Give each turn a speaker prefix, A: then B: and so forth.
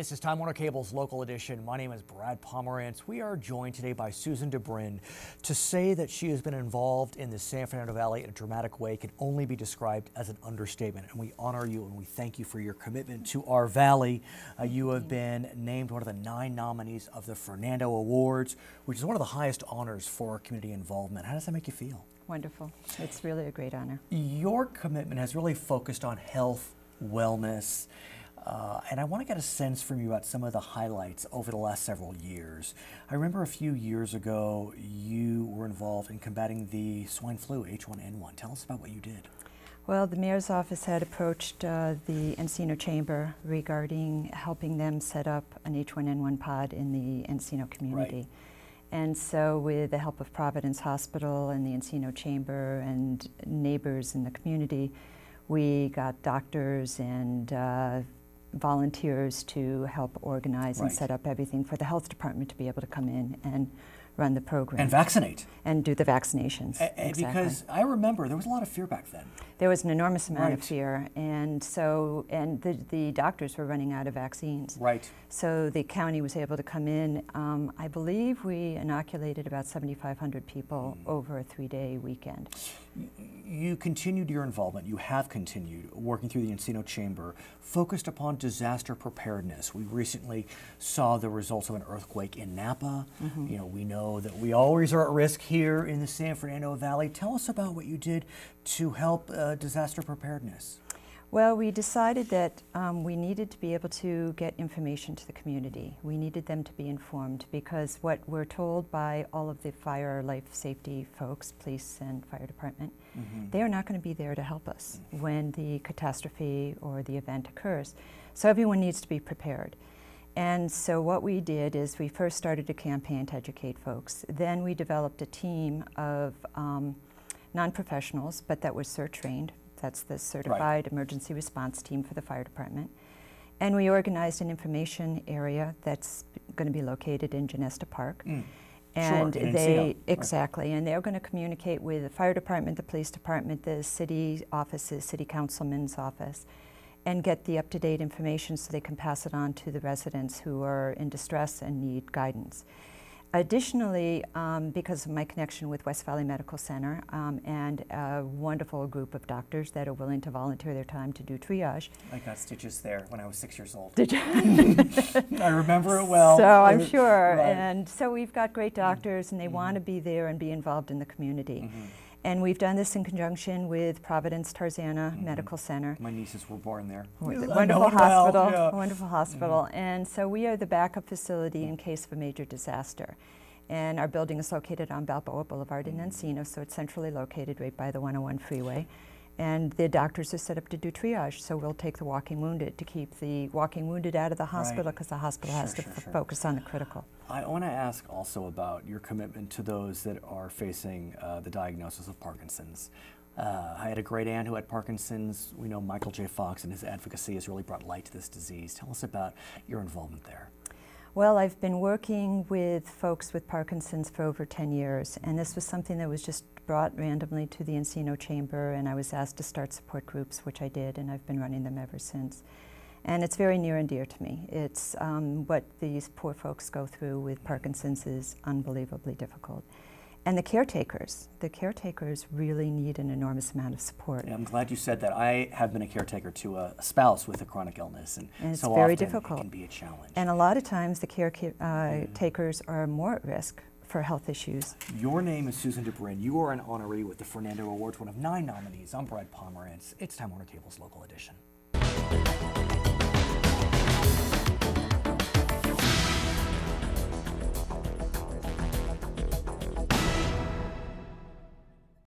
A: This is Time Warner Cable's Local Edition. My name is Brad Pomerantz. We are joined today by Susan DuBrin. To say that she has been involved in the San Fernando Valley in a dramatic way can only be described as an understatement. And we honor you and we thank you for your commitment to our valley. You have been named one of the 9 nominees of the Fernando Awards, which is one of the highest honors for community involvement. How does that make you feel?
B: Wonderful. It's really a great honor.
A: Your commitment has really focused on health, wellness, and I want to get a sense from you about some of the highlights over the last several years. I remember a few years ago you were involved in combating the swine flu, H1N1. Tell us about what you did.
B: Well, the mayor's office had approached the Encino Chamber regarding helping them set up an H1N1 pod in the Encino community.
A: Right.
B: And so with the help of Providence Hospital and the Encino Chamber and neighbors in the community, we got doctors and volunteers to help organize and set up everything for the health department to be able to come in and run the program.
A: And vaccinate.
B: And do the vaccinations.
A: Exactly. Because I remember there was a lot of fear back then.
B: There was an enormous amount of fear, and so the doctors were running out of vaccines.
A: Right.
B: So the county was able to come in. I believe we inoculated about 7,500 people over a 3-day weekend.
A: You continued your involvement. You have continued working through the Encino Chamber, focused upon disaster preparedness. We recently saw the results of an earthquake in Napa. You know, we know that we always are at risk here in the San Fernando Valley. Tell us about what you did to help disaster preparedness.
B: Well, we decided that we needed to be able to get information to the community. We needed them to be informed because what we're told by all of the fire, life safety folks, police and fire department, they are not going to be there to help us when the catastrophe or the event occurs. So everyone needs to be prepared. And so what we did is we first started a campaign to educate folks. Then we developed a team of non-professionals, but that was CERT trained. That's the Certified Emergency Response Team for the fire department. And we organized an information area that's going to be located in Genesta Park. And and they're going to communicate with the fire department, the police department, the city offices, city councilman's office, and get the up-to-date information so they can pass it on to the residents who are in distress and need guidance. Additionally, because of my connection with West Valley Medical Center and a wonderful group of doctors that are willing to volunteer their time to do triage.
A: I got stitches there when I was 6 years old.
B: Did you?
A: I remember it well.
B: So I'm sure. And so we've got great doctors and they want to be there and be involved in the community. And we've done this in conjunction with Providence Tarzana Medical Center.
A: My nieces were born there.
B: Wonderful hospital, wonderful hospital. And so we are the backup facility in case of a major disaster. And our building is located on Balboa Boulevard in Encino, so it's centrally located right by the 101 freeway. And the doctors are set up to do triage, so we'll take the walking wounded to keep the walking wounded out of the hospital because the hospital has to focus on the critical. I
A: want to ask also about your commitment to those that are facing the diagnosis of Parkinson's. I had a great aunt who had Parkinson's. We know Michael J. Fox and his advocacy has really brought light to this disease. Tell us about your involvement there.
B: Well, I've been working with folks with Parkinson's for over 10 years, and this was something that was just brought randomly to the Encino Chamber, and I was asked to start support groups, which I did, and I've been running them ever since. And it's very near and dear to me. It's what these poor folks go through with Parkinson's is unbelievably difficult. And the caretakers really need an enormous amount of support.
A: Yeah, I'm glad you said that. I have been a caretaker to a spouse with a chronic illness, and
B: it's
A: so
B: very
A: often
B: difficult.
A: It can be a challenge.
B: And a lot of times the caretakers are more at risk for health issues.
A: Your name is Susan DuBrin. You are an honoree with the Fernando Awards, one of 9 nominees. I'm Brad Pomerantz. It's Time Warner Cable's Local Edition.